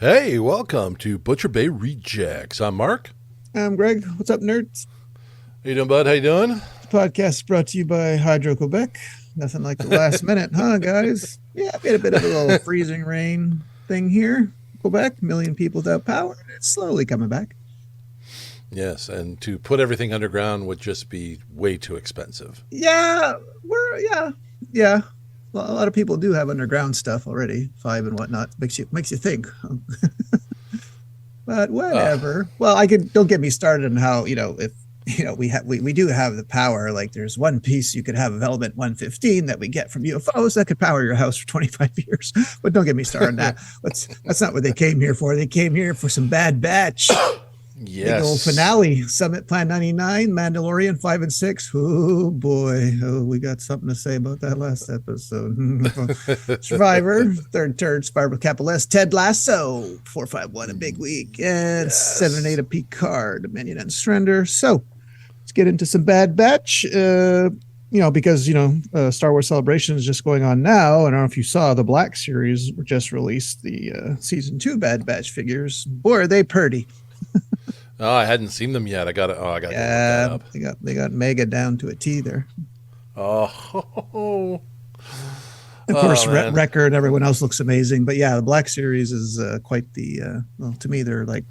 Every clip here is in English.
Hey, welcome to Butcher Bay Rejects. I'm Mark. I'm Greg. What's up, nerds? How you doing, bud? How you doing? The podcast is brought to you by Hydro Quebec. Nothing like the last minute, huh, guys? Yeah, we had a bit of a little freezing rain thing here. Quebec, million people without power. It's slowly coming back. Yes, and to put everything underground would just be way too expensive. Yeah. A lot of people do have underground stuff already, 5 and whatnot. Makes you think. But whatever. Don't get me started on how, if we do have the power. Like there's one piece you could have of element 115 that we get from UFOs that could power your house for 25 years. But don't get me started on that. That's not what they came here for. They came here for some Bad Batch. Yes. Big old finale. Summit Plan 99, Mandalorian 5 and 6. Oh boy. Oh, we got something to say about that last episode. Survivor, Third Turd, Spiral Capital S, Ted Lasso, 451 a big week, and 7 and 8 a Picard, Dominion and Surrender. So let's get into some Bad Batch. Because Star Wars Celebration is just going on now. I don't know if you saw the Black Series just released the season 2 Bad Batch figures. Boy, are they pretty. Oh, I hadn't seen them yet. I got to look that up. They got Mega down to a T there. Oh. Of course, Wrecker and everyone else looks amazing. But yeah, the Black Series is quite the, to me, they're like,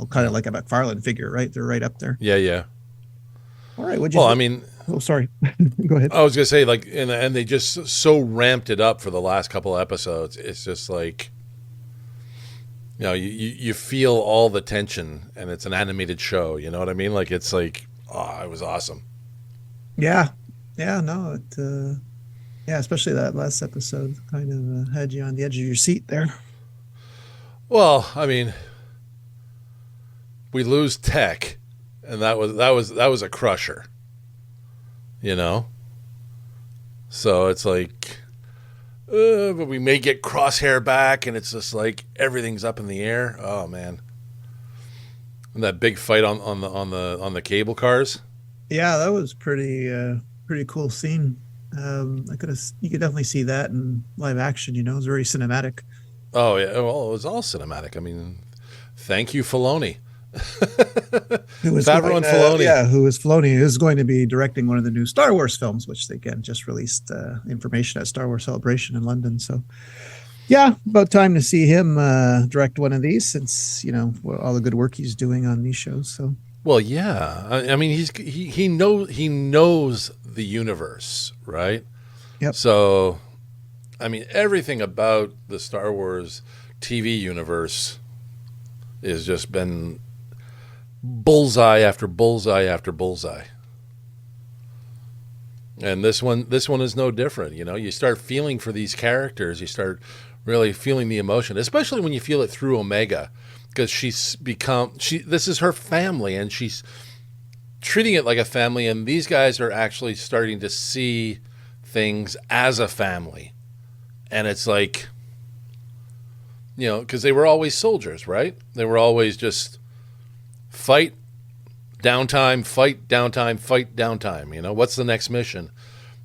kind of like a McFarlane figure, right? They're right up there. Yeah. All right. What'd you think? I mean, oh, sorry. Go ahead. I was going to say, like, and they just so ramped it up for the last couple of episodes. It's just like, you feel all the tension, and it's an animated show. You know what I mean? Like, it's like, it was awesome. Yeah. No, especially that last episode kind of had you on the edge of your seat there. Well, I mean, we lose Tech, and that was a crusher. So it's like, but we may get Crosshair back, and it's just like everything's up in the air. Oh man, and that big fight on the cable cars. Yeah, that was pretty cool scene. You could definitely see that in live action. It was very cinematic. Oh yeah, well, it was all cinematic. I mean, thank you, Filoni. Who was Filoni? Who is Filoni? Is going to be directing one of the new Star Wars films, which they again just released information at Star Wars Celebration in London. So, yeah, about time to see him direct one of these, since all the good work he's doing on these shows. So, well, yeah, I mean he knows the universe, right? Yep. So, I mean, everything about the Star Wars TV universe has just been bullseye after bullseye after bullseye. And this one is no different. You start feeling for these characters. You start really feeling the emotion, especially when you feel it through Omega, because this is her family, and she's treating it like a family. And these guys are actually starting to see things as a family. And it's like, because they were always soldiers, right? They were always just fight, downtime, fight, downtime, fight, downtime. What's the next mission?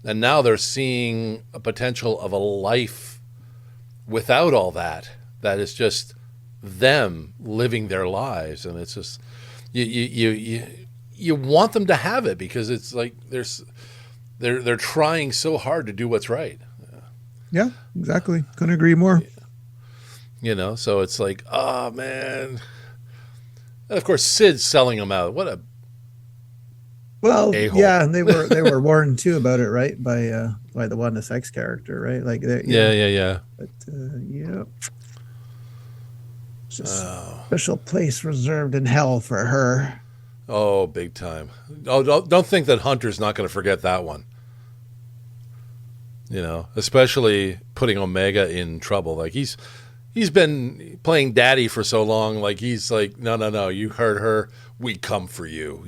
And now they're seeing a potential of a life without all that. That is just them living their lives, and it's just you want them to have it, because it's like they're trying so hard to do what's right. Yeah, exactly. Couldn't agree more. So it's like, oh man. And of course, Sid's selling them out. What a a-hole. Yeah, and they were warned too about it, right? By the Wanda Sykes character, right? Like, yeah. But yeah, it's just a special place reserved in hell for her. Oh, big time. Oh, don't think that Hunter's not going to forget that one. Especially putting Omega in trouble. Like he's been playing daddy for so long. Like he's like, no, you hurt her, we come for you.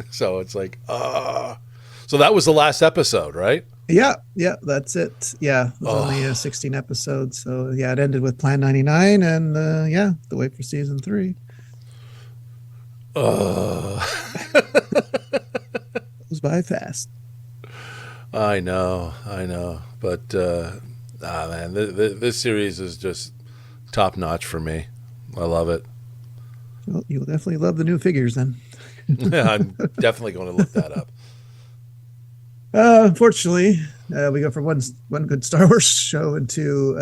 So it's like, So that was the last episode, right? Yeah, that's it. Yeah, it was only 16 episodes. So yeah, it ended with Plan 99, and the wait for season 3. Goes by fast. I know, but man, this series is just top notch for me. I love it. Well, you'll definitely love the new figures then. Yeah, I'm definitely going to look that up. Unfortunately, we go from one good Star Wars show into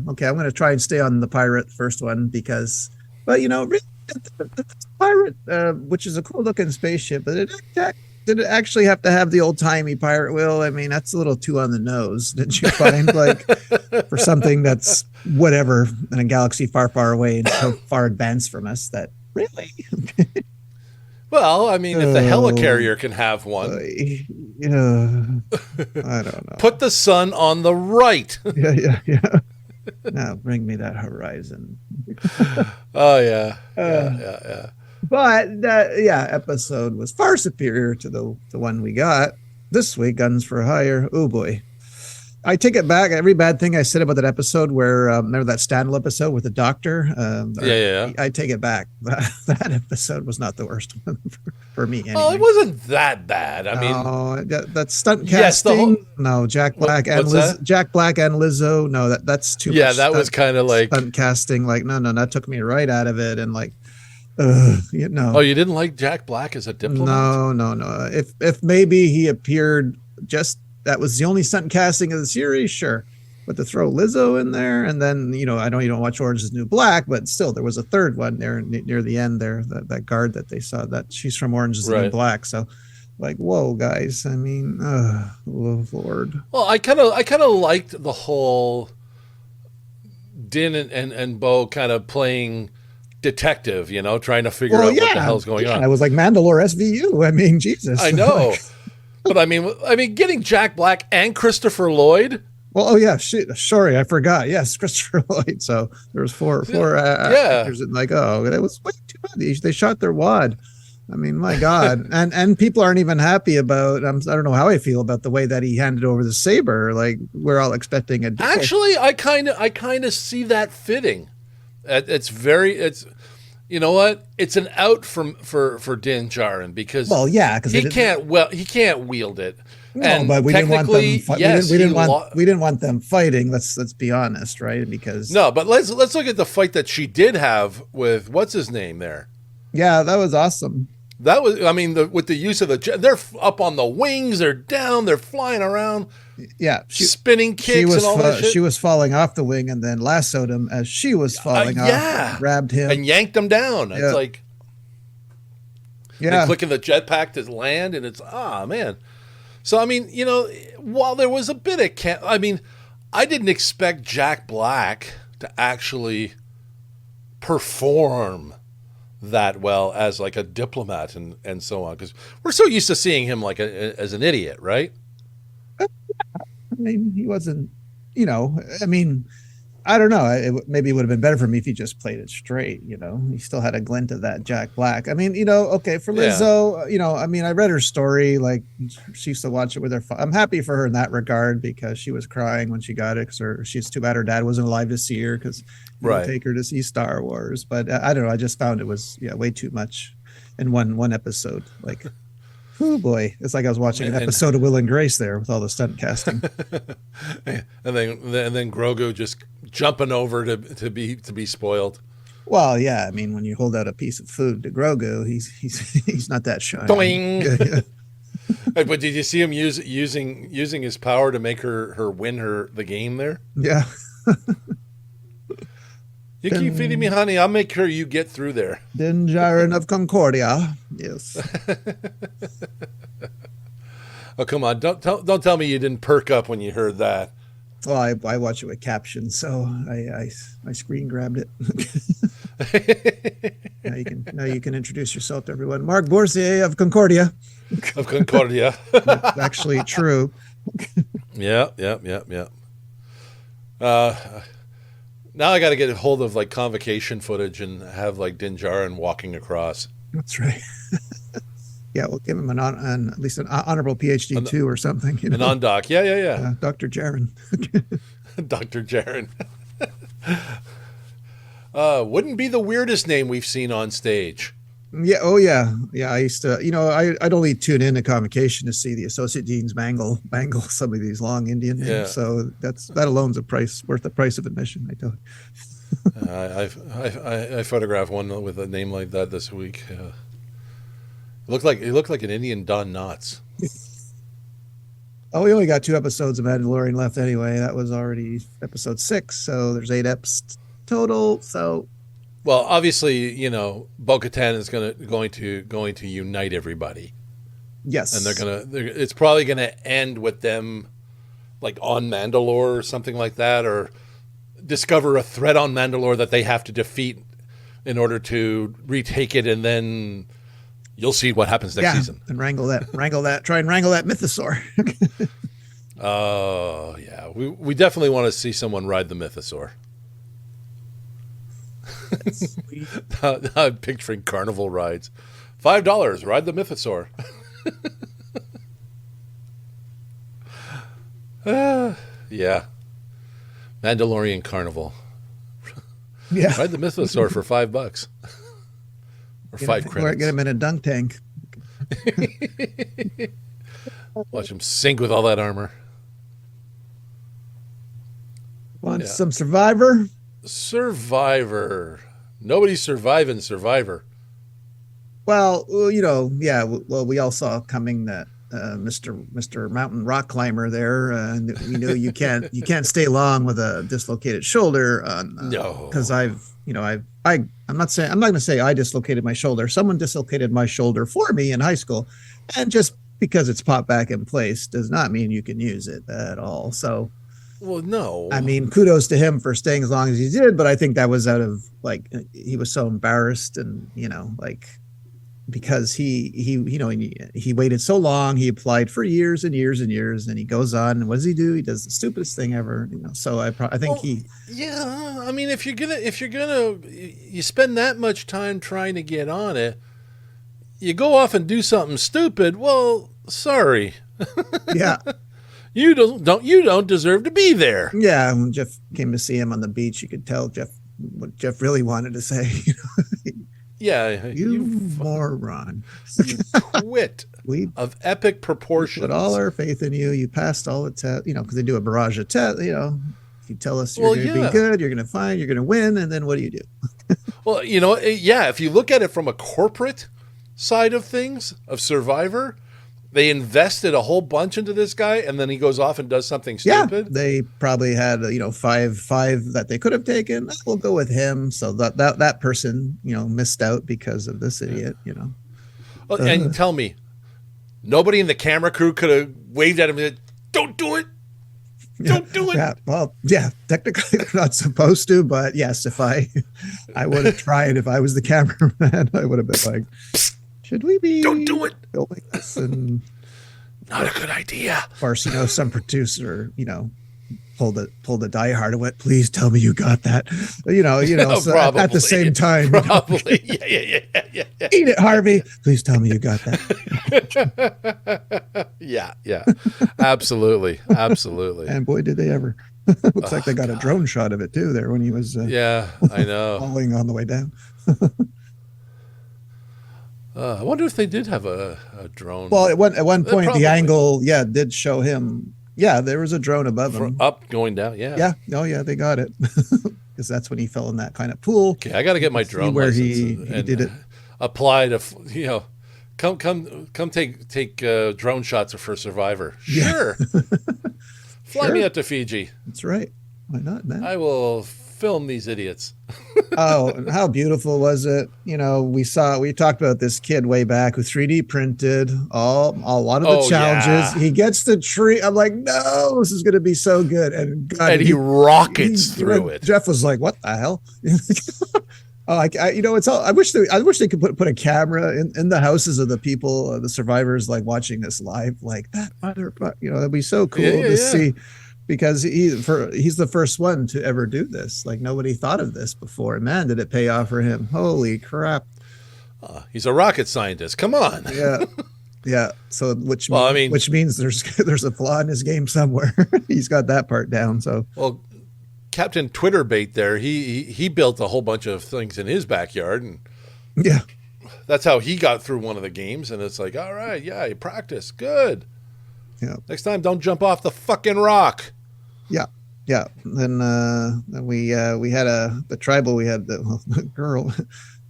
okay, I'm going to try and stay on the pirate first one because, but really, the pirate, which is a cool looking spaceship, but did it actually have to have the old timey pirate wheel? I mean, that's a little too on the nose. Didn't you find for something that's whatever in a galaxy far, far away and so far advanced from us that really? Well, I mean, if the helicarrier can have one, I don't know. Put the sun on the right. Yeah. Now bring me that horizon. Oh yeah. Yeah. But that episode was far superior to the one we got this week. Guns for Hire. Oh boy. I take it back. Every bad thing I said about that episode where, remember that Standal episode with the doctor? I take it back. That episode was not the worst one for me. Anyway. Oh, it wasn't that bad. I mean, that stunt casting. No, Jack Black and Jack Black and Lizzo. No, that's too much. Yeah, that was kind of like stunt casting. Like, no, that took me right out of it. And like, Oh, you didn't like Jack Black as a diplomat? No. If maybe he appeared just. That was the only stunt casting of the series, sure. But to throw Lizzo in there, and then, I know you don't watch Orange is the New Black, but still, there was a third one there near the end there, that guard that they saw, that she's from Orange is the New Black. So, like, whoa, guys. I mean, oh, Lord. Well, I kind of liked the whole Din and Bo kind of playing detective, trying to figure out what the hell's going on. I was like, Mandalore SVU. I mean, Jesus. I know. But I mean, getting Jack Black and Christopher Lloyd. Well, oh yeah, sorry, I forgot. Yes, Christopher Lloyd. So there was four actors, and like, that was way too bad. They shot their wad. I mean, my God, and people aren't even happy about. I don't know how I feel about the way that he handed over the saber. Like, we're all expecting a deal. Actually, I kind of see that fitting. You know what? It's an out for Din Djarin because he can't wield it. No, and but we didn't want them. We didn't want them fighting. Let's be honest, right? Because but let's look at the fight that she did have with what's his name there. Yeah, that was awesome. That was, with the use of they're up on the wings, they're down, they're flying around. Yeah, spinning kicks and all that shit. She was falling off the wing and then lassoed him as she was falling off. Grabbed him and yanked him down. It's like, clicking the jetpack to land, and it's man. So while there was a bit of I didn't expect Jack Black to actually perform that well as like a diplomat and so on, because we're so used to seeing him like as an idiot, right? I mean, he wasn't, I don't know. Maybe it would have been better for me if he just played it straight. He still had a glint of that Jack Black. I mean, okay, for Lizzo, I read her story. Like, she used to watch it with her. I'm happy for her in that regard because she was crying when she got it. She's too bad her dad wasn't alive to see her because he would take her to see Star Wars. But I don't know. I just found it was way too much in one episode. Like. Oh boy, it's like I was watching an episode of Will and Grace there with all the stunt casting. and then Grogu just jumping over to be spoiled. Well, yeah, when you hold out a piece of food to Grogu, he's not that shy. Doing. But did you see him using his power to make her win the game there? Yeah. You keep feeding me, honey. I'll make sure you get through there. Din Djarin of Concordia. Yes. Oh, come on. Don't tell me you didn't perk up when you heard that. Well, I watch it with captions, so I screen grabbed it. Now you can introduce yourself to everyone. Mark Boursier of Concordia. Of Concordia. That's actually true. Yeah. Now I got to get a hold of like convocation footage and have like Din Djarin walking across. That's right. Yeah, we'll give him at least an honorable PhD too or something. An on-doc. Yeah. Dr. Djarin. Dr. Djarin. Wouldn't be the weirdest name we've seen on stage. Yeah. Oh, yeah. Yeah. I used to, I'd only tune in to convocation to see the associate deans bangle some of these long Indian names. Yeah. So that alone's worth the price of admission, I tell you. I photographed one with a name like that this week. It looked like an Indian Don Knotts. Oh, we only got 2 episodes of Mandalorian left anyway. That was already episode 6, so there's 8 eps total. So, well, obviously, you know, Bo-Katan is going to unite everybody. yes, And it's probably gonna end with them like on Mandalore or something like that, or discover a threat on Mandalore that they have to defeat in order to retake it, and then you'll see what happens next season. And try and wrangle that mythosaur. Oh yeah, we definitely want to see someone ride the mythosaur. I'm picturing carnival rides. $5, ride the mythosaur. Yeah. Mandalorian Carnival. Yeah. Ride the mythosaur for $5. Or 5 credits. Get him in a dunk tank. Watch him sink with all that armor. Want some Survivor? Survivor. Nobody's surviving Survivor. Well, you know, yeah. Well, we all saw coming that Mr. Mountain Rock Climber there, and we knew you can't stay long with a dislocated shoulder. No, because I'm not going to say I dislocated my shoulder. Someone dislocated my shoulder for me in high school, and just because it's popped back in place does not mean you can use it at all. So, well, no. I mean, kudos to him for staying as long as he did, but I think that was out of like he was so embarrassed, and you know, like because he waited so long, he applied for years and years and years, and he goes on, and what does he do? He does the stupidest thing ever, you know. So I think yeah. I mean, if you're gonna you spend that much time trying to get on it, you go off and do something stupid. Well, sorry. Yeah. You don't deserve to be there. Yeah, when Jeff came to see him on the beach, you could tell what Jeff really wanted to say. You know? Yeah, you moron. You quit of epic proportions. We put all our faith in you. You passed all the tests, you know, because they do a barrage of tests, you know. You tell us you're going to be good, you're going to you're going to win, and then what do you do? Well, you know, yeah, if you look at it from a corporate side of things, of Survivor, they invested a whole bunch into this guy, and then he goes off and does something stupid. Yeah, they probably had, you know, five that they could have taken. We'll go with him. So that person, you know, missed out because of this idiot, you know. Well, and tell me, nobody in the camera crew could have waved at him and said, "Don't do it. Don't do it." Yeah, well, yeah, technically they're not supposed to, but yes, if I would have tried, if I was the cameraman, I would have been like, should we be don't do it filming this? And not a good idea. Of course, you know, some producer, you know, pulled a Die Hard of it. Please tell me you got that. You know, so at the same time, probably, you know, yeah. Eat it, Harvey. Please tell me you got that. Yeah, absolutely. And boy, did they ever! Looks like they got a drone shot of it too there when he was. Yeah, I know. Falling on the way down. I wonder if they did have a drone. Well, at one point, the angle, did show him. Yeah, there was a drone above him. Up, going down, yeah. Yeah, oh yeah, they got it. Because that's when he fell in that kind of pool. Okay, I got to get my drone where license he did it. Apply to, you know, come take drone shots for Survivor. Sure. Fly me out to Fiji. That's right. Why not, man? I will film these idiots. Oh, and how beautiful was it? You know, we talked about this kid way back who 3D printed a lot of the challenges. Yeah. He gets the tree. I'm like, no, this is going to be so good. And God, and he rockets through it. Jeff was like, what the hell? You know, it's all. I wish they could put a camera in the houses of the people, the survivors, like watching this live, like that motherfucker. You know, that'd be so cool to see. Because he's the first one to ever do this. Like nobody thought of this before. Man, did it pay off for him? Holy crap! He's a rocket scientist. Come on. Yeah. So which means there's a flaw in his game somewhere. He's got that part down. So Captain Twitterbait there. He built a whole bunch of things in his backyard, and that's how he got through one of the games. And it's like, all right, you practice good. Yeah. Next time, don't jump off the fucking rock. Yeah. Yeah. Then we had the tribal. We had the girl.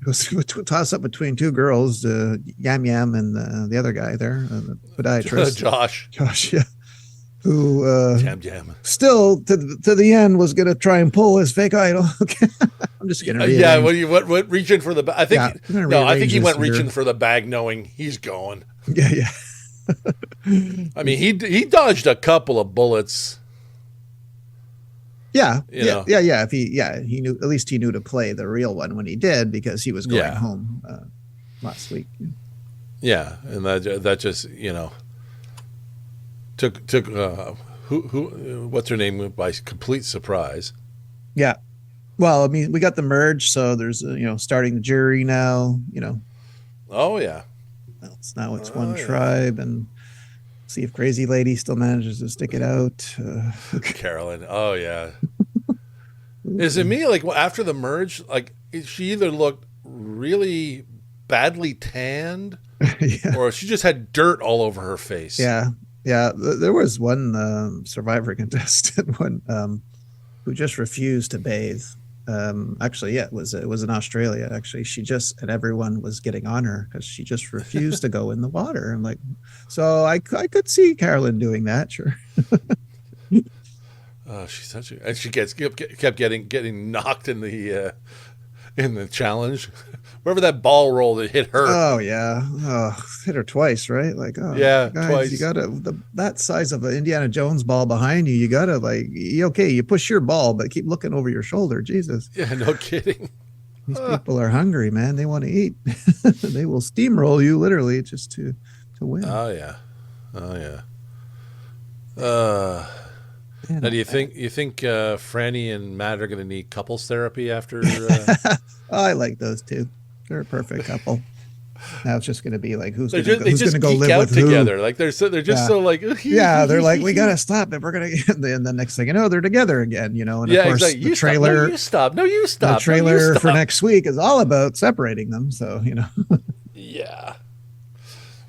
It was a toss up between two girls, Yam Yam and the other guy there, the podiatrist, Josh, yeah, who still to the end was going to try and pull his fake idol. I'm just going to what reaching for the I think I think he went reaching for the bag, knowing he's going. Yeah. I mean, he dodged a couple of bullets. Yeah. If he knew, at least he knew to play the real one when he did, because he was going home last week. Yeah, and that just took who what's her name by complete surprise. Yeah. Well, I mean, we got the merge, so there's starting the jury now. Oh yeah. Well, it's one tribe, and see if Crazy Lady still manages to stick it out. Carolyn. Oh yeah. Is it me? Like after the merge, like she either looked really badly tanned, or she just had dirt all over her face. Yeah. There was one Survivor contestant who just refused to bathe. Actually, it was in Australia. Actually, and everyone was getting on her because she just refused to go in the water. I'm like, so I could see Carolyn doing that. Sure. Oh, she's such a, and she kept getting knocked in the challenge. Wherever that ball rolled, it hit her. Oh yeah, hit her twice, right? Like, yeah, guys, twice. You gotta that size of an Indiana Jones ball behind you. You gotta you push your ball, but keep looking over your shoulder. Jesus. Yeah, no kidding. These people are hungry, man. They want to eat. They will steamroll you literally just to win. Oh yeah. Now, do you think Franny and Matt are going to need couples therapy after? I like those two. They're a perfect couple. Now it's just going to be like who's going to go live with together. Who? Like they're just so like they're like, we got to stop it. We're gonna and the next thing you know, they're together again. And of course exactly. The trailer. You stop. No, you stop. The trailer for next week is all about separating them. So Yeah.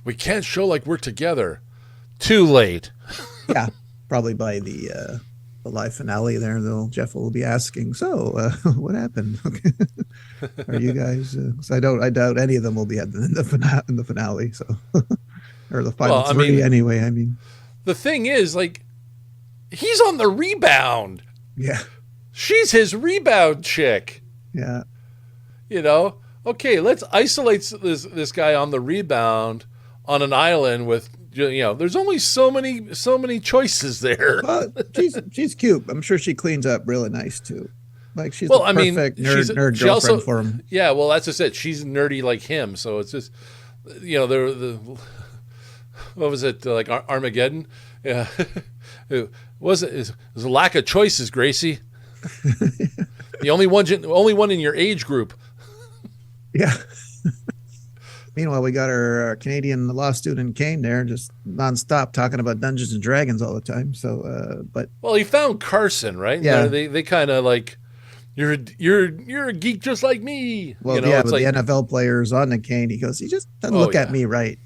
We can't show like we're together. Too late. Yeah. Probably by the live finale there, though, Jeff will be asking, so what happened? Are you guys? I doubt any of them will be in the finale. So, or the final three anyway. I mean, the thing is, like, he's on the rebound. Yeah, she's his rebound chick. Yeah, okay, let's isolate this guy on the rebound on an island with. There's only so many choices there. She's cute. I'm sure she cleans up really nice too. Like she's the perfect nerd girlfriend for him. Yeah, well, that's just it. She's nerdy like him, so it's just the what was it like Armageddon? Yeah, it was a lack of choices, Gracie. The only one in your age group. Yeah. Meanwhile, we got our Canadian law student Kane there, just nonstop talking about Dungeons and Dragons all the time. So, he found Carson, right? Yeah, they kind of like you're a geek just like me. Well, but like, the NFL players on the Kane, he goes, he just doesn't look at me right.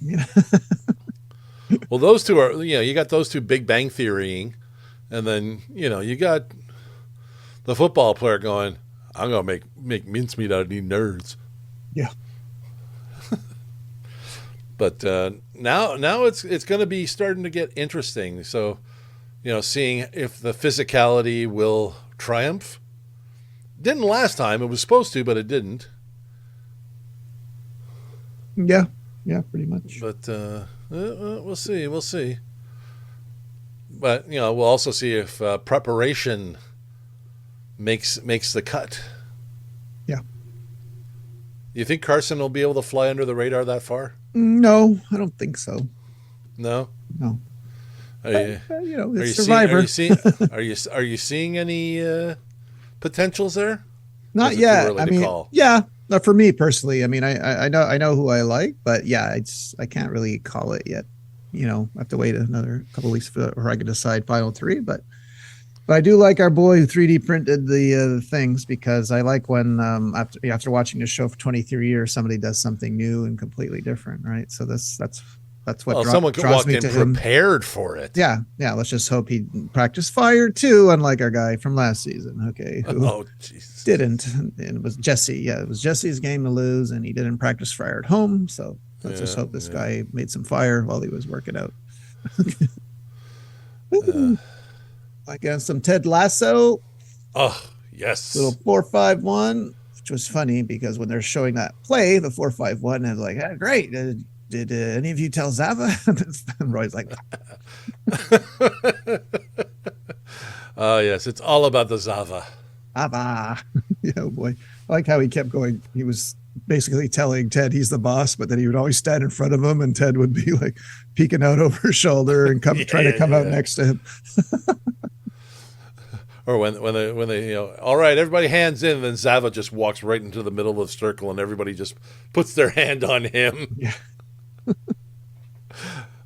Well, those two are you got those two Big Bang Theorying, and then you got the football player going, I'm gonna make mincemeat out of these nerds. Yeah. But now it's going to be starting to get interesting. So, seeing if the physicality will triumph. Didn't last time. It was supposed to, but it didn't. Yeah, pretty much. But we'll see. But we'll also see if preparation makes the cut. Yeah. You think Carson will be able to fly under the radar that far? No, I don't think so. No. It's Survivor. Are you seeing any potentials there? Not yet. I mean, not for me personally. I mean, I know who I like, but I can't really call it yet. I have to wait another couple of weeks before I can decide final three. But I do like our boy who 3D printed the things, because I like when after watching the show for 23 years, somebody does something new and completely different, right? So that's that's what Well, someone could draws walk me in to him. prepared for it. Yeah, let's just hope he practiced fire too, unlike our guy from last season. Okay, who Oh, Jesus. didn't? And it was Jesse. Yeah, it was Jesse's game to lose, and he didn't practice fire at home. So let's just hope this guy made some fire while he was working out. Like some Ted Lasso. Oh, yes. Little 4-5-1, which was funny because when they're showing that play, the 4-5-1, and like, ah, great. Did any of you tell Zava? And Roy's like, oh, yes. It's all about the Zava. Zava. Yeah, boy. I like how he kept going. He was basically telling Ted he's the boss, but then he would always stand in front of him, and Ted would be like peeking out over his shoulder and trying to come out next to him. Or when they all right, everybody hands in, and then Zava just walks right into the middle of the circle, and everybody just puts their hand on him. Yeah.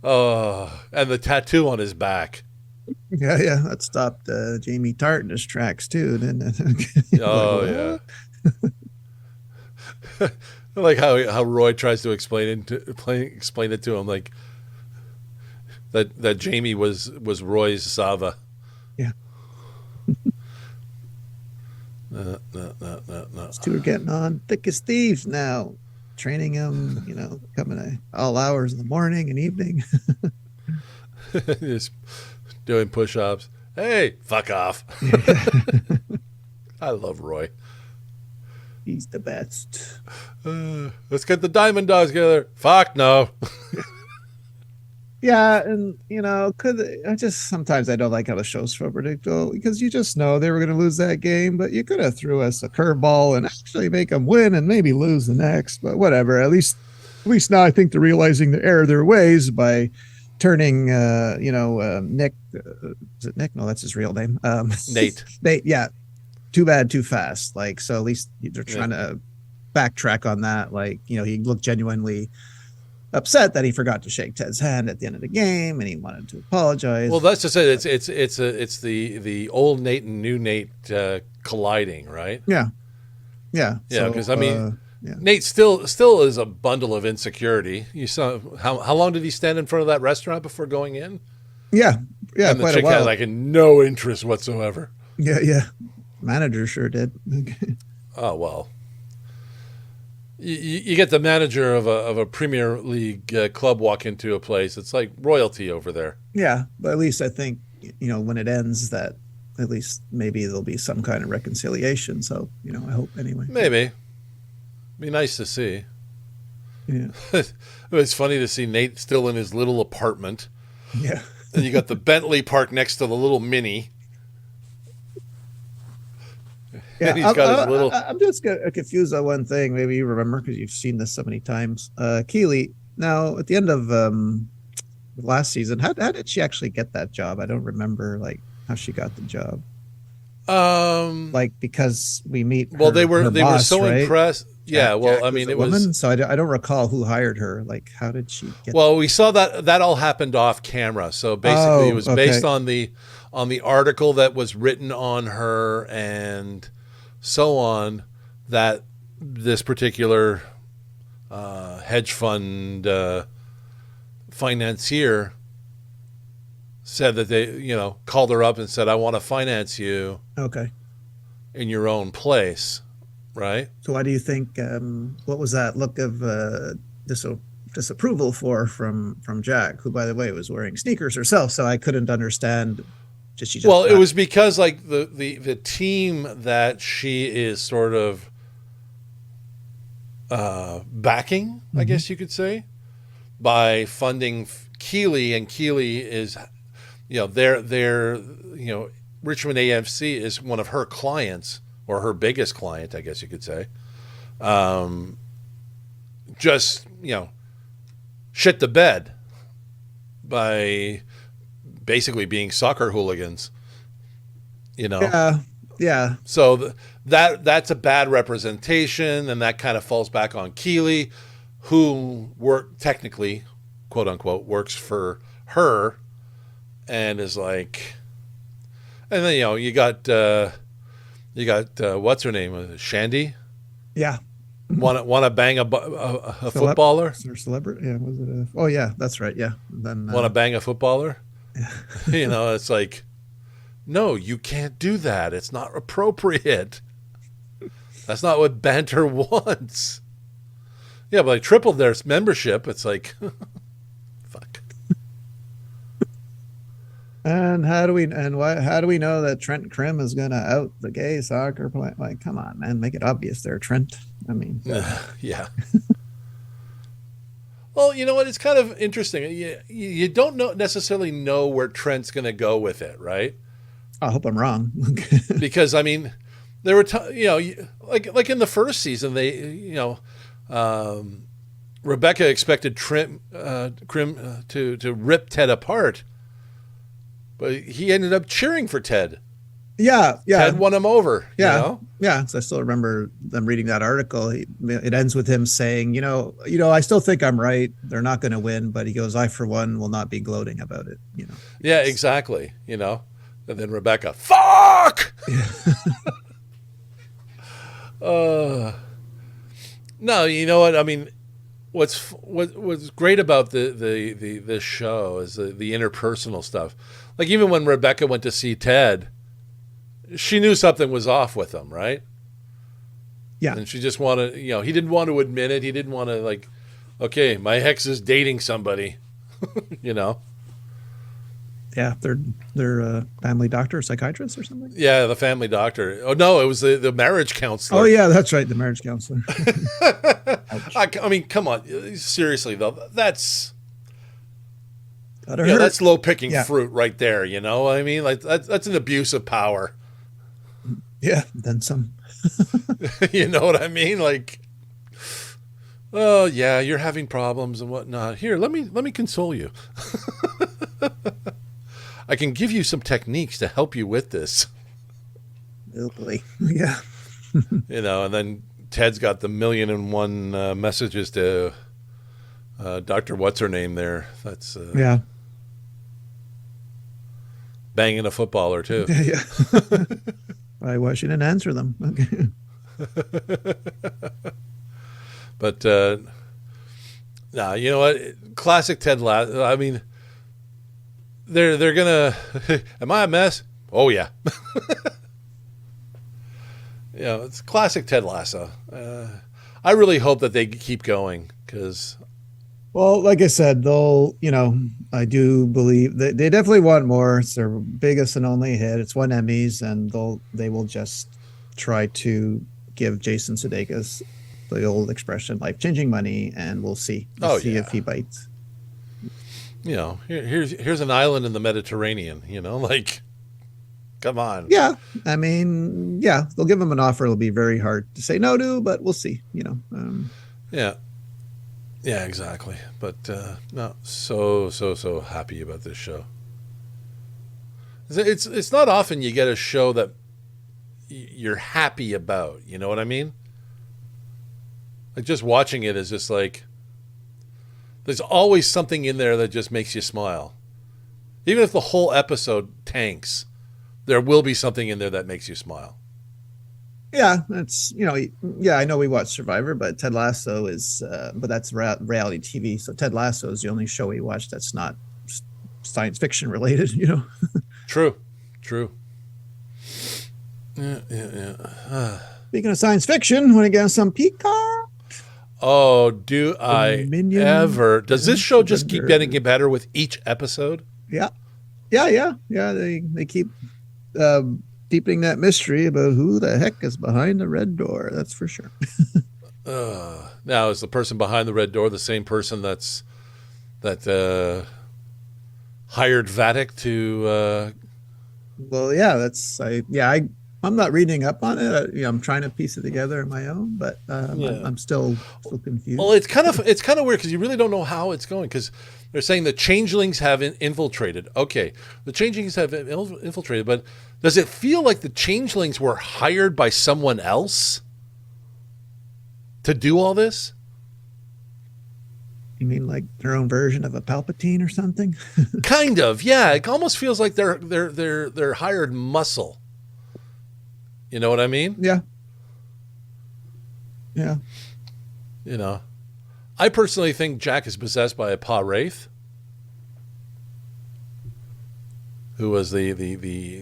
Oh, and the tattoo on his back. Yeah, that stopped Jamie Tart in his tracks too, didn't it? Oh, yeah. I like how Roy tries to explain it to him, like that Jamie was Roy's Zava. Yeah. No. These two are getting on thick as thieves now. Training him, coming at all hours in the morning and evening. Just doing push-ups. Hey, fuck off. I love Roy. He's the best. Let's get the Diamond Dogs together. Fuck no. Yeah, and sometimes I don't like how the show's so predictable because you just know they were going to lose that game, but you could have threw us a curveball and actually make them win and maybe lose the next. But whatever. At least now I think they're realizing the error of their ways by turning, Nick. Is it Nick? No, that's his real name. Nate. Nate. Yeah. Too bad, too fast. Like, so at least they're trying to backtrack on that. Like, he looked genuinely upset that he forgot to shake Ted's hand at the end of the game, and he wanted to apologize. Well, that's just it. It's the old Nate and new Nate colliding, right? Yeah. Because Nate still is a bundle of insecurity. You saw how long did he stand in front of that restaurant before going in? Yeah, and the quite chick a while. had no interest whatsoever. Yeah. Manager sure did. Oh well. You get the manager of a Premier League club walk into a place. It's like royalty over there. Yeah, but at least I think, when it ends, that at least maybe there'll be some kind of reconciliation. So, I hope anyway. Maybe. Be nice to see. Yeah. It's funny to see Nate still in his little apartment. Yeah. And you got the Bentley parked next to the little Mini. Yeah, and he's got his little. I'm just confused on one thing. Maybe you remember because you've seen this so many times. Keely. Now, at the end of last season, how did she actually get that job? I don't remember how she got the job. Because we meet. Well, they were boss, so right? impressed. Yeah. Well, Jack I mean, it was. So I don't recall who hired her. How did she get? Well, we saw that all happened off camera. So basically, it was based on the article that was written on her and so on, that this particular hedge fund financier said that they, called her up and said, I want to finance you in your own place, right? So why do you think, what was that look of disapproval from Jack, who, by the way, was wearing sneakers herself, so I couldn't understand. It was because the team that she is sort of backing, I guess you could say, by funding Keely, and Keely is, their Richmond AFC is one of her clients, or her biggest client, I guess you could say. Just shit the bed by basically being soccer hooligans, Yeah. So that's a bad representation, and that kind of falls back on Keely, who technically, quote unquote, works for her, and is like, and then you got what's her name, Shandy? Yeah. Want to bang a footballer? Or celebrity? Yeah, was it a? Oh yeah, that's right. Yeah. Then Want to bang a footballer? yeah. It's like, no, you can't do that. It's not appropriate. That's not what banter wants. Yeah, but like tripled their membership. It's like, fuck. And how do we know that Trent Krim is gonna out the gay soccer player? Like, come on, man, make it obvious there, Trent. I mean, Yeah. Well, you know what? It's kind of interesting. You don't necessarily know where Trent's going to go with it, right? I hope I'm wrong. Because I mean, there were like in the first season, Rebecca expected Krim to rip Ted apart, but he ended up cheering for Ted. Yeah. Ted won him over. Yeah. So I still remember them reading that article. It ends with him saying, I still think I'm right. They're not going to win, but he goes, I for one will not be gloating about it. Yeah, exactly. And then Rebecca, fuck. No, you know what? I mean, what's great about this show is the interpersonal stuff. Like even when Rebecca went to see Ted, she knew something was off with him, right? Yeah. And she just wanted, he didn't want to admit it. He didn't want to like, okay, my ex is dating somebody, Yeah, they're family doctor, psychiatrist or something. Yeah, the family doctor. Oh no, it was the marriage counselor. Oh yeah, that's right, the marriage counselor. I mean, come on, seriously though, that's hurt. That's low picking fruit right there. You know what I mean? Like that's an abuse of power. Yeah, then some. You know what I mean? Like, oh yeah, you're having problems and whatnot. Here, let me console you. I can give you some techniques to help you with this. Oh boy, yeah. And then Ted's got the 1,000,001 messages to Dr. What's her name there. That's yeah. Banging a footballer too. Yeah. Why she didn't answer them? Okay. But no, you know what? Classic Ted Lasso. I mean, they're gonna. Am I a mess? Oh yeah. It's classic Ted Lasso. I really hope that they keep going because. Well, like I said, I do believe they definitely want more. It's their biggest and only hit. It's won Emmys, and they will just try to give Jason Sudeikis the old expression, life-changing money, and we'll see. See if he bites. Here's an island in the Mediterranean. Like, come on. Yeah, I mean, yeah, they'll give him an offer. It'll be very hard to say no to, but we'll see. Yeah. Yeah, exactly. But no, so happy about this show. It's not often you get a show that you're happy about. You know what I mean? Like just watching it is just like there's always something in there that just makes you smile. Even if the whole episode tanks, there will be something in there that makes you smile. Yeah, that's I know we watch Survivor, but Ted Lasso is, but that's reality TV. So Ted Lasso is the only show we watch that's not science fiction related. True. Yeah. Speaking of science fiction, want to get some Picard? Oh, do I ever? Does this show just keep getting better with each episode? Yeah. They keep deepening that mystery about who the heck is behind the red door. That's for sure. Now, is the person behind the red door the same person that hired Vatic to? Well, yeah, I'm not reading up on it. I'm trying to piece it together on my own, but I'm still confused. Well, it's kind of weird because you really don't know how it's going because they're saying the changelings have infiltrated. Okay, the changelings have infiltrated, but does it feel like the changelings were hired by someone else to do all this? You mean like their own version of a Palpatine or something? Kind of, yeah. It almost feels like they're hired muscle. You know what I mean? Yeah. You know, I personally think Jack is possessed by a Pa Wraith, who was the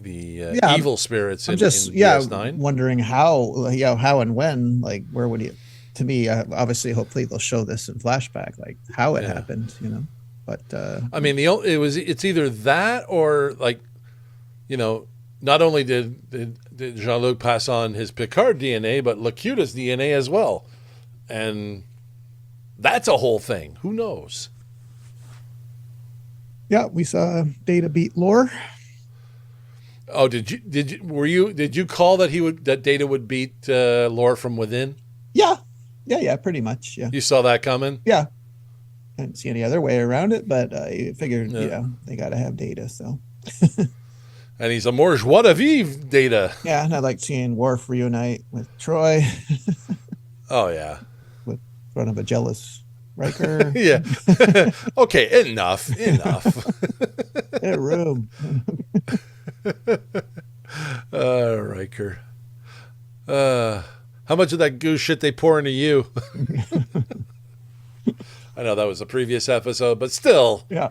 Yeah, evil spirits I'm in just DS9. wondering how and when, like where would he? To me, obviously, hopefully they'll show this in flashback, like how it Yeah. happened, But I mean, it's either that or like, you know, not only did Jean-Luc pass on his Picard DNA, but Lacuta's DNA as well, and that's a whole thing. Who knows? yeah, we saw Data beat Lore. Oh, did you call that Data would beat Lore from within? Yeah, pretty much. Yeah, You saw that coming? yeah. I didn't see any other way around it, but I figured, Yeah. they got to have Data. So And he's a more joie de vivre Data. yeah, and I like seeing Worf reunite with Troy Oh yeah. with front of a jealous Riker. Yeah. Okay, enough. In a room. Riker. How much of that goose shit they pour into you? I know that was a previous episode, but still, Yeah.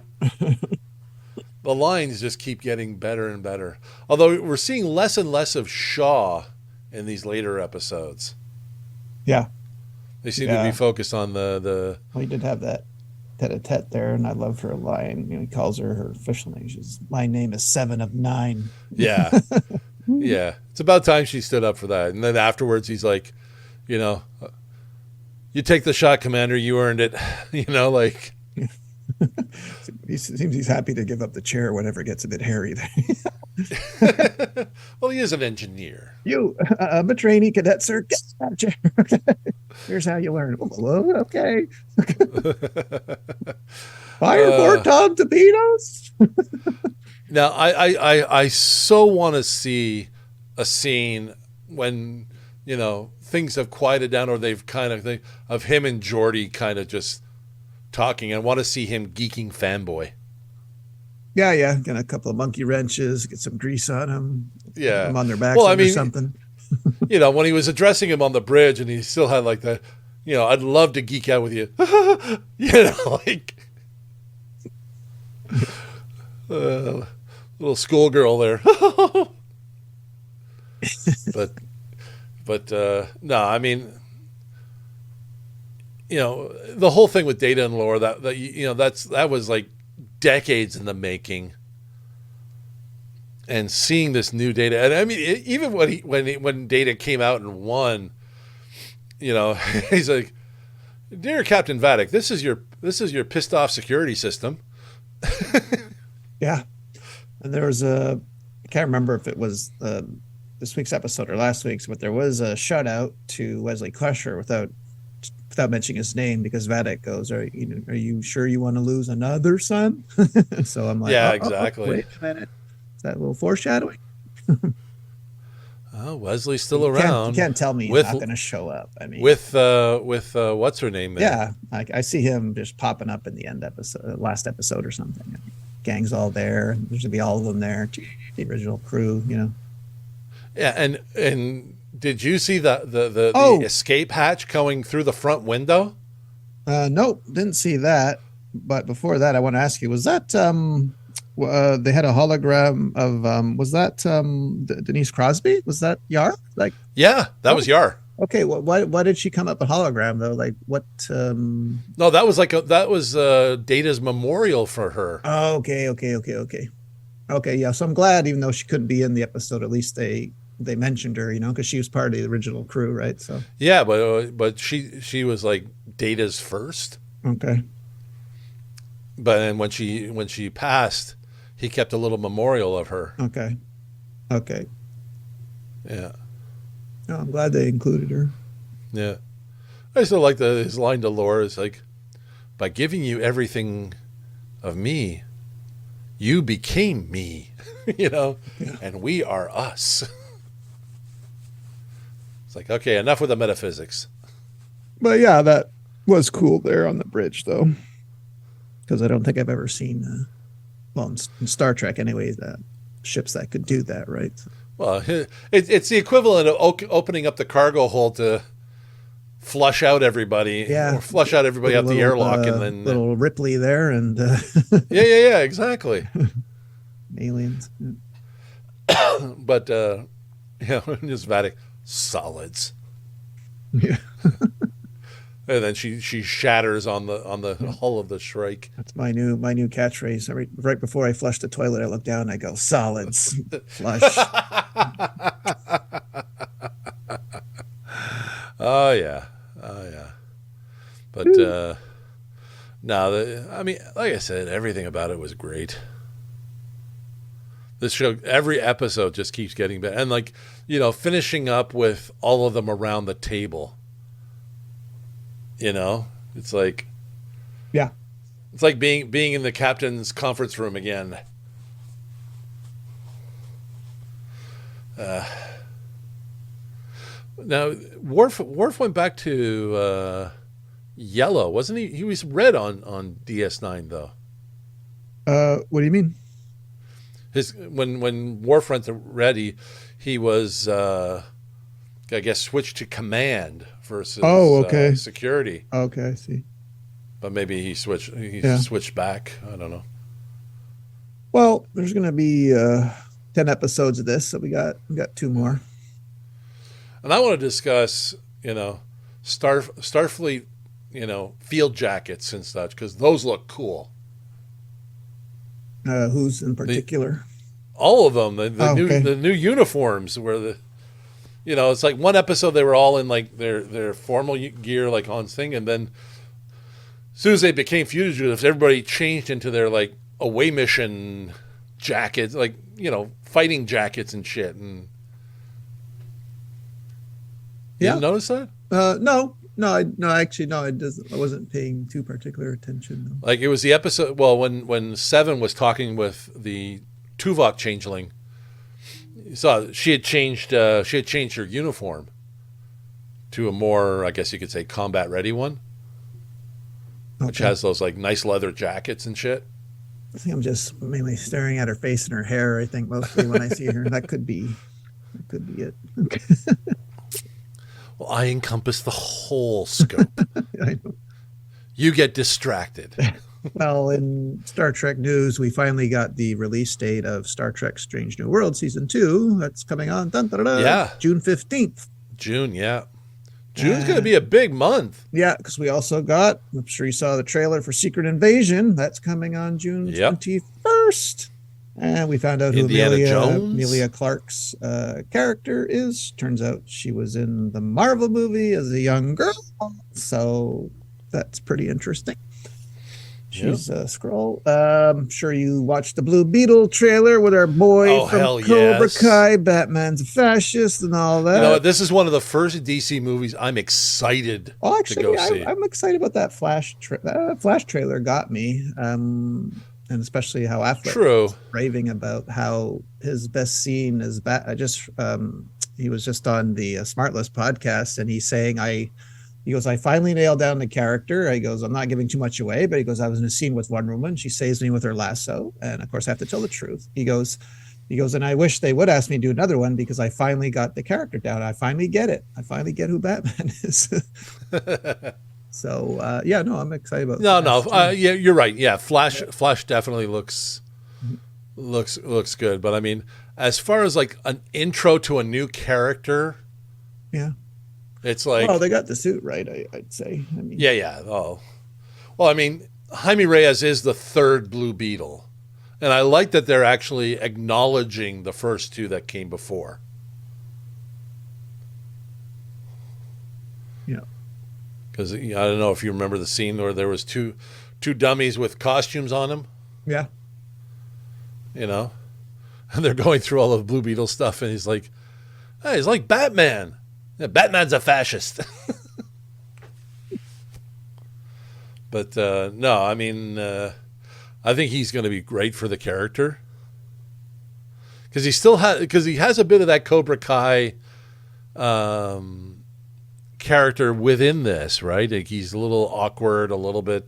the lines just keep getting better and better. Although we're seeing less and less of Shaw in these later episodes. Yeah. They seem to be focused on the Well, he did have that tete-a-tete there, and I love her line. He calls her official name. My name is 7 of 9. Yeah. Yeah. It's about time she stood up for that. And then afterwards, he's like, you take the shot, Commander. You earned it. Like. He seems he's happy to give up the chair whenever it gets a bit hairy there. Well, he is an engineer. I'm a trainee cadet, sir. Get that chair. Here's how you learn. Oh, okay. Fire for Tom Torpedoes. Now, I so want to see a scene when, things have quieted down or they've kind of him and Geordi kind of just talking. I want to see him geeking fanboy. Yeah. Get a couple of monkey wrenches, get some grease on them. Yeah. Them on their backs or something. When he was addressing him on the bridge and he still had like that, I'd love to geek out with you. Like little schoolgirl there. But no, I mean, the whole thing with Data and Lore that was like decades in the making, and seeing this new Data, and I mean, even when Data came out and won, he's like, "Dear Captain Vadek, this is your pissed off security system." Yeah, and there was I can't remember if it was this week's episode or last week's, but there was a shout out to Wesley Crusher without mentioning his name, because Vadek goes, "Are you sure you want to lose another son?" So I'm like, yeah, exactly. Wait a minute, is that a little foreshadowing? Oh, Wesley's still around. You can't tell me he's not going to show up. I mean, with what's her name there? Yeah, I see him just popping up in the last episode or something. Gang's all there. There's gonna be all of them there. The original crew, Yeah, and did you see the escape hatch going through the front window? Nope, didn't see that. But before that, I want to ask you: was that they had a hologram of was that Denise Crosby? Was that Yar? Like, yeah, that was Yar. Okay, why did she come up a hologram though? Like what? No, that was Data's memorial for her. Oh, okay. Yeah, so I'm glad, even though she couldn't be in the episode, at least they mentioned her, because she was part of the original crew, right? So yeah, but she was like Data's first. Okay. But then when she passed, he kept a little memorial of her. Okay. Yeah. Oh, I'm glad they included her. Yeah. I still like his line to Lore is like, by giving you everything of me, you became me, and we are us. It's like, okay, enough with the metaphysics. But yeah, that was cool there on the bridge, though, because I don't think I've ever seen, in Star Trek anyways, ships that could do that, right? Well, it's the equivalent of opening up the cargo hold to flush out everybody, or flush out everybody out the airlock, and then little Ripley there, and yeah, exactly. aliens. But just Vatic solids. Yeah. And then she shatters on the hull of the Shrike. That's my new catchphrase. Right before I flush the toilet, I look down and I go, solids, flush. Oh yeah. But no, I mean, like I said, everything about it was great. This show, every episode just keeps getting better, and like, finishing up with all of them around the table. It's like, yeah, it's like being in the captain's conference room again. Now, Worf went back to yellow, wasn't he? He was red on DS9 though. What do you mean? When Worf went to red, he was I guess switched to command versus security. Okay, I see. But maybe he switched back. I don't know. Well, there's going to be 10 episodes of this, so we got 2 more. And I want to discuss, Starfleet, field jackets and such, because those look cool. Who's in particular? All of them. The new uniforms where it's like one episode they were all in like their formal gear, like on thing, and then as soon as they became fugitives, everybody changed into their like away mission jackets, like fighting jackets and shit. And you didn't notice that? No, actually, no. It doesn't. I wasn't paying too particular attention. No. Like it was the episode. Well, when Seven was talking with the Tuvok changeling, you saw she had changed her uniform to a more, I guess you could say, combat ready one, which has those like nice leather jackets and shit. I think I'm just mainly staring at her face and her hair. I think mostly when I see her, that could be it. Well, I encompass the whole scope. I know. You get distracted. Well, in Star Trek news, we finally got the release date of Star Trek Strange New World Season 2. That's coming on. June 15th. June, yeah. June's going to be a big month. Yeah, because we also got, I'm sure you saw the trailer for Secret Invasion. That's coming on June 21st. And we found out who Emilia Clarke's character is. Turns out she was in the Marvel movie as a young girl. So that's pretty interesting. She's a Skrull. I'm sure you watched the Blue Beetle trailer with our boy from Cobra Kai. Batman's a fascist and all that. This is one of the first DC movies I'm excited to go see. I'm excited about that Flash trailer. Got me. And especially how Affleck was raving about how his best scene is he was just on the Smartless podcast, and he's saying he goes, I finally nailed down the character. He goes, I'm not giving too much away, but he goes, I was in a scene with one woman. She saves me with her lasso. And of course, I have to tell the truth. He goes, and I wish they would ask me to do another one because I finally got the character down. I finally get it. I finally get who Batman is. So, I'm excited about that. Yeah, you're right. Yeah, Flash definitely looks good. But I mean, as far as like an intro to a new character, yeah. It's like, they got the suit right, I'd say. I mean, yeah. Oh, well, I mean, Jaime Reyes is the third Blue Beetle, and I like that they're actually acknowledging the first two that came before. Yeah, because I don't know if you remember the scene where there was two dummies with costumes on them. Yeah, and they're going through all of Blue Beetle stuff, and he's like, "Hey, he's like Batman." Yeah, Batman's a fascist. But no, I mean, I think he's going to be great for the character because he has a bit of that Cobra Kai character within this, right? Like he's a little awkward, a little bit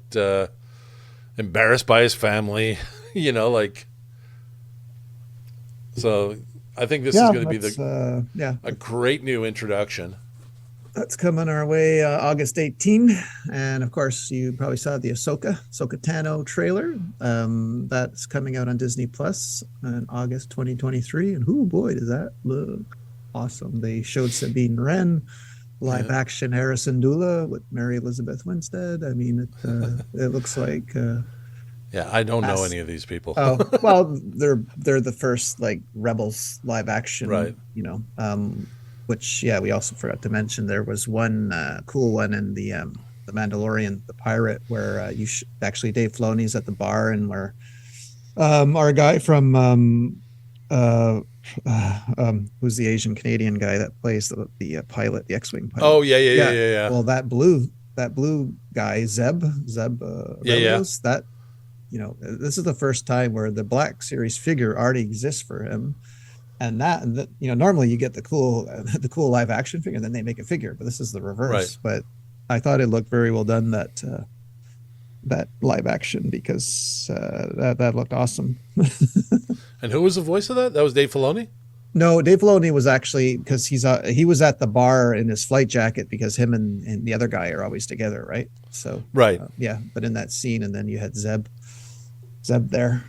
embarrassed by his family, like. So I think this is going to be a great new introduction. that's coming our way August 18. And of course, you probably saw the Ahsoka Tano trailer. That's coming out on Disney Plus in August 2023. And oh boy, does that look awesome. They showed Sabine Wren, live action Harrison Dula with Mary Elizabeth Winstead. I mean, it looks like. Yeah, I don't know any of these people. Oh, well, they're the first like Rebels live action, right? You know, which we also forgot to mention there was one cool one in the Mandalorian, the pirate, where actually Dave Filoni's at the bar and where our guy from who's the Asian Canadian guy that plays the pilot, the X-wing pilot. Oh yeah. Well, that blue guy Zeb Ramos, that. You know, this is the first time where the Black Series figure already exists for him, and you know, normally you get the cool live action figure, and then they make a figure, but this is the reverse. Right. But I thought it looked very well done, that live action, because that looked awesome. And who was the voice of that? That was Dave Filoni? No, Dave Filoni was actually, because he was at the bar in his flight jacket because him and the other guy are always together, right? So right, but in that scene, and then you had Zeb there.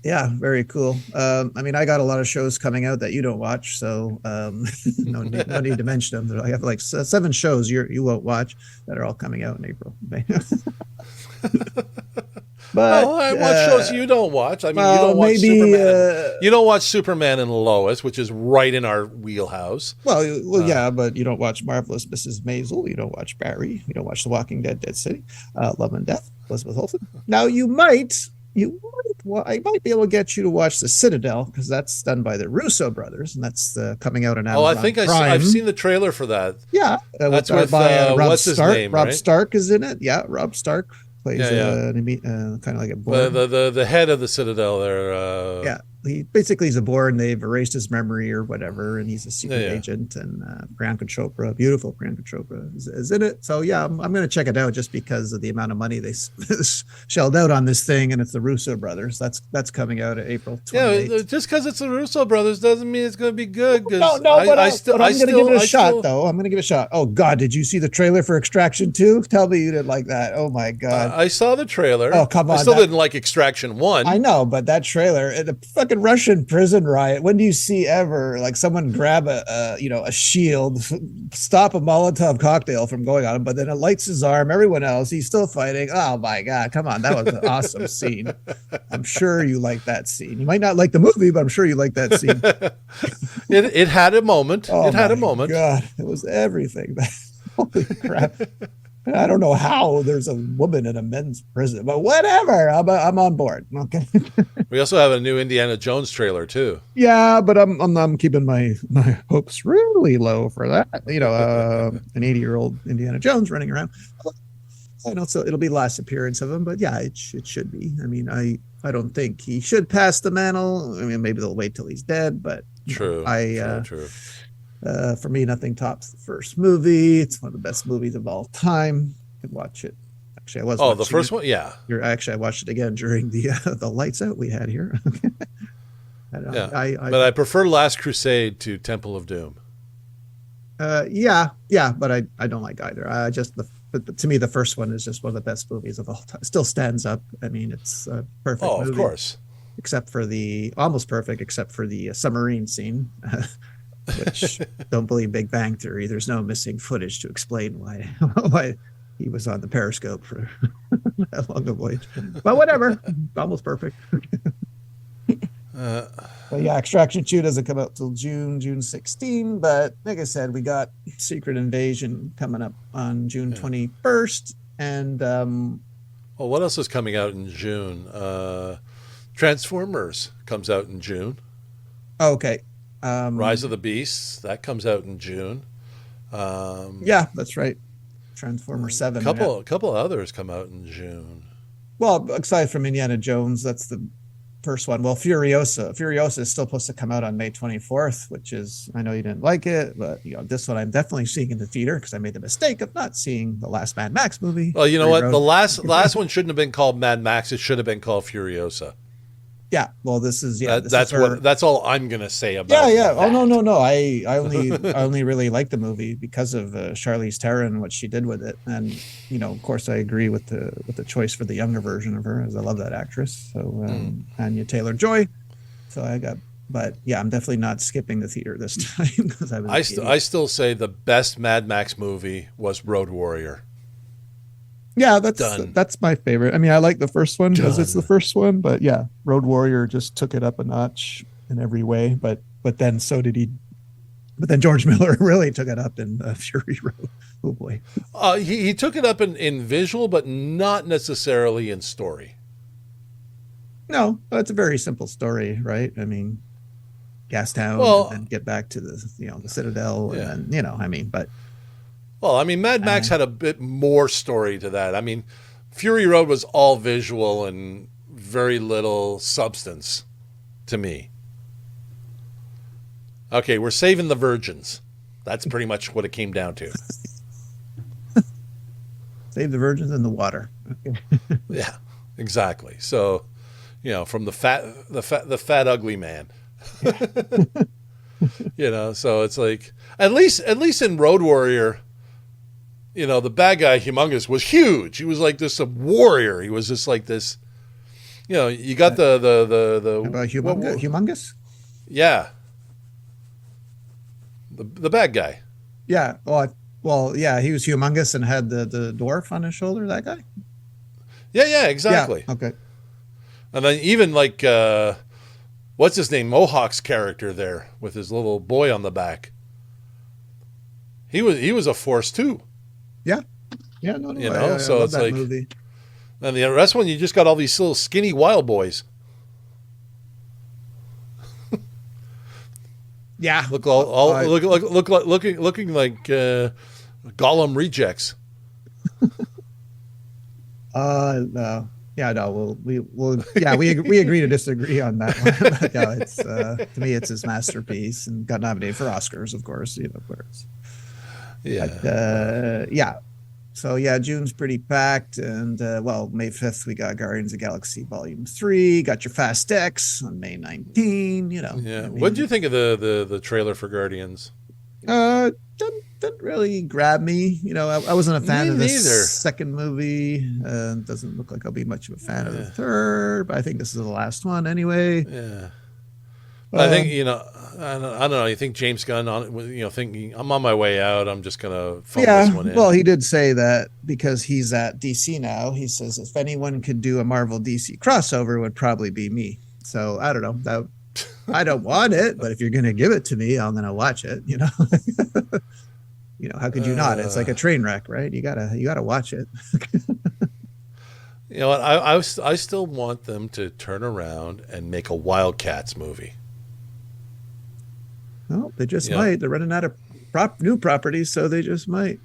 Yeah, very cool. I mean, I got a lot of shows coming out that you don't watch, so no need to mention them. I have like 7 shows you won't watch that are all coming out in April. But I watch shows you don't watch. I mean, you don't watch Superman. You don't watch Superman and Lois, which is right in our wheelhouse. Well, yeah, but you don't watch Marvelous Mrs. Maisel. You don't watch Barry. You don't watch The Walking Dead, Dead City, Love and Death, Elizabeth Olsen. Now I might be able to get you to watch The Citadel, because that's done by the Russo brothers, and that's coming out on Amazon. Oh, I think I've seen the trailer for that. Yeah, that's with Rob what's his Stark. name? Rob right? Stark is in it. Yeah, Rob Stark plays kind of like a Born. The head of the Citadel there. He's a Born. They've erased his memory or whatever, and he's a secret agent. And Priyanka Chopra, beautiful Priyanka Chopra, is in it. So I'm going to check it out just because of the amount of money they shelled out on this thing, and it's the Russo brothers. That's coming out April 28th. Yeah, just because it's the Russo brothers doesn't mean it's going to be good. No, but I'm going to give it a shot, though. I'm going to give it a shot. Oh God, did you see the trailer for Extraction 2? Tell me you didn't like that. Oh my God. I saw the trailer. Oh come on. I still didn't like Extraction 1. I know, but that trailer, the fucking Russian prison riot. When do you see ever like someone grab a shield, stop a Molotov cocktail from going on him, but then it lights his arm, everyone else, he's still fighting. Oh my God, come on. That was an awesome scene. I'm sure you like that scene. You might not like the movie, but I'm sure you like that scene. It had a moment. Oh, it had a moment. God, it was everything. Holy crap. I don't know how there's a woman in a men's prison, but whatever. I'm on board. Okay. We also have a new Indiana Jones trailer too. Yeah, but I'm keeping my hopes really low for that. You know, an 80-year-old Indiana Jones running around. I know, so it'll be the last appearance of him, but yeah, it should be. I mean, I don't think he should pass the mantle. I mean, maybe they'll wait till he's dead, but true. For me, nothing tops the first movie. It's one of the best movies of all time. You can watch it. Actually, I was. Oh, the first one, yeah. I watched it again during the lights out we had here. But I prefer Last Crusade to Temple of Doom. Yeah, but I don't like either. But to me, the first one is just one of the best movies of all time. Still stands up. I mean, it's a perfect movie. Of course. Except for almost perfect, except for the submarine scene. Which don't believe Big Bang Theory. There's no missing footage to explain why he was on the periscope for that long a voyage. But whatever, almost perfect. But yeah, Extraction 2 doesn't come out till June 16. But like I said, we got Secret Invasion coming up on June 21st. And well, what else is coming out in June? Transformers comes out in June. Okay. Rise of the Beasts, that comes out in June. Yeah, that's right. Transformer 7. A couple others come out in June. Well, aside from Indiana Jones, that's the first one. Well, Furiosa is still supposed to come out on May 24th, which is, I know you didn't like it, but this one I'm definitely seeing in the theater because I made the mistake of not seeing the last Mad Max movie. Well, you know what? The last one shouldn't have been called Mad Max. It should have been called Furiosa. Yeah. Well, this is That's all I'm gonna say Yeah, about yeah. Oh, that. no. I only really like the movie because of Charlize Theron and what she did with it, and of course, I agree with the choice for the younger version of her, as I love that actress. So Anya Taylor-Joy. So but yeah, I'm definitely not skipping the theater this time because I was. I still say the best Mad Max movie was Road Warrior. Yeah, Done. that's my favorite. I mean, I like the first one because it's the Done. first one, but yeah, Road Warrior just took it up a notch in every way. But then so did he. But then George Miller really took it up in Fury Road. Oh boy. He took it up in visual, but not necessarily in story. No, it's a very simple story, right? I mean, Gastown, and Well, then get back to the Citadel, yeah. and then I mean, but Well, I mean, Mad Max had a bit more story to that. I mean, Fury Road was all visual and very little substance to me. Okay, we're saving the virgins. That's pretty much what it came down to. save the virgins in the water. Okay. Yeah, exactly. So, from the fat ugly man. So it's like at least in Road Warrior, the bad guy Humongous was huge. He was like this a warrior. He was just like this. You got the About humongous? Yeah, the bad guy. Yeah. Well, yeah, he was humongous and had the dwarf on his shoulder. That guy. Yeah, exactly. Yeah. Okay. And then even like what's his name, Mohawk's character there with his little boy on the back. He was a force too. Yeah. Yeah. No. I So love it's that like, movie. and the rest one you just got all these little skinny wild boys. Yeah. Looking like Gollum rejects. No. Yeah, no, we agree to disagree on that one. But no, it's to me it's his masterpiece and got nominated for Oscars, of course, whereas. Yeah. But, yeah. So yeah, June's pretty packed, and May 5th we got Guardians of the Galaxy Volume 3. Got your Fast X on May 19. Yeah. I mean, What did you think of the trailer for Guardians? Didn't really grab me. I wasn't a fan Me of the neither. second movie. Doesn't look like I'll be much of a fan of the third, but I think this is the last one anyway. Yeah. I think I don't know. You think James Gunn thinking I'm on my way out. I'm just gonna phone this one in. Well, he did say that because he's at DC now. He says if anyone could do a Marvel DC crossover, it would probably be me. So I don't know. I don't want it, but if you're gonna give it to me, I'm gonna watch it. How could you not? It's like a train wreck, right? You gotta watch it. You know what? I still want them to turn around and make a Wildcats movie. Well, they just might. They're running out of new properties, so they just might.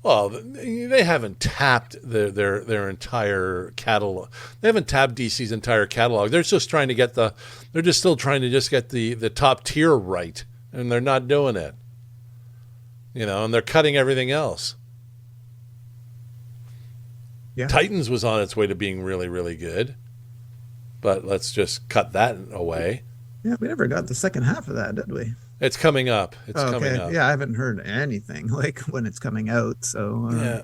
Well, they haven't tapped their entire catalog. They haven't tapped DC's entire catalog. They're just trying to get They're just still trying to just get the top tier right, and they're not doing it. And they're cutting everything else. Yeah. Titans was on its way to being really, really good, but let's just cut that away. Yeah, we never got the second half of that, did we? It's coming up. It's coming up. Yeah, I haven't heard anything like when it's coming out. So yeah,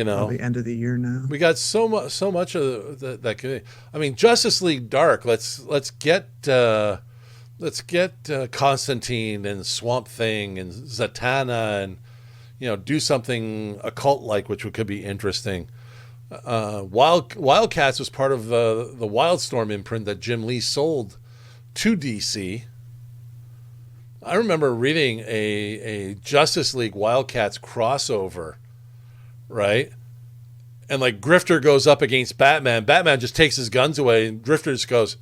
probably end of the year now. We got so much of that could. I mean, Justice League Dark. Let's get Constantine and Swamp Thing and Zatanna and do something occult like, which could be interesting. Wildcats was part of the Wildstorm imprint that Jim Lee sold to DC. I remember reading a Justice League Wildcats crossover, right? And like Grifter goes up against Batman. Batman just takes his guns away, and Grifter just goes,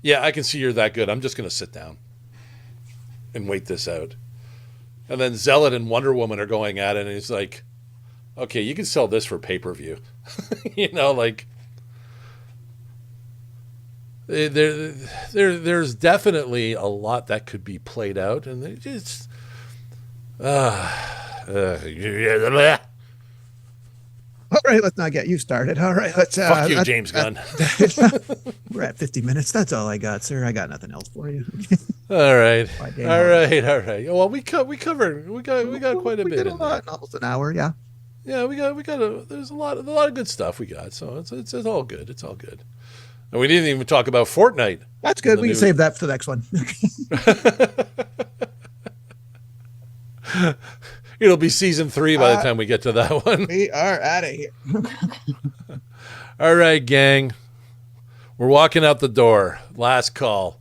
"Yeah, I can see you're that good. I'm just going to sit down and wait this out." And then Zealot and Wonder Woman are going at it, and he's like, "Okay, you can sell this for pay-per-view." There's definitely a lot that could be played out, and they just right, let's not get you started. All right, let's. Fuck you, James Gunn. We're at 50 minutes. That's all I got, sir. I got nothing else for you. All right. Bye, All right. Well, we covered. We got quite a bit. We did a in lot, there. almost an hour. Yeah. Yeah, there's a lot of good stuff we got. So it's all good. It's all good. And we didn't even talk about Fortnite. That's good. We can save that for the next one. It'll be season 3 by the time we get to that one. We are out of here. All right, gang. We're walking out the door. Last call.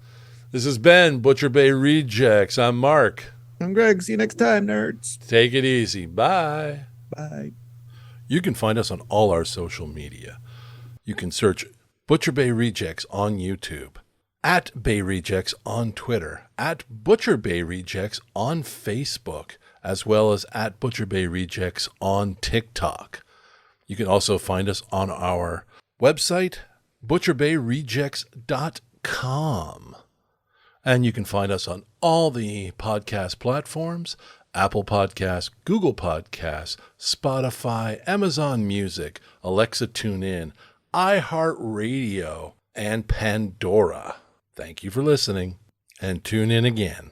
This has been Butcher Bay Rejects. I'm Mark. I'm Greg. See you next time, nerds. Take it easy. Bye. Bye. You can find us on all our social media. You can search Butcher Bay Rejects on YouTube, at Bay Rejects on Twitter, at Butcher Bay Rejects on Facebook, as well as at Butcher Bay Rejects on TikTok. You can also find us on our website, butcherbayrejects.com. And you can find us on all the podcast platforms, Apple Podcasts, Google Podcasts, Spotify, Amazon Music, Alexa TuneIn, iHeartRadio, and Pandora. Thank you for listening, and tune in again.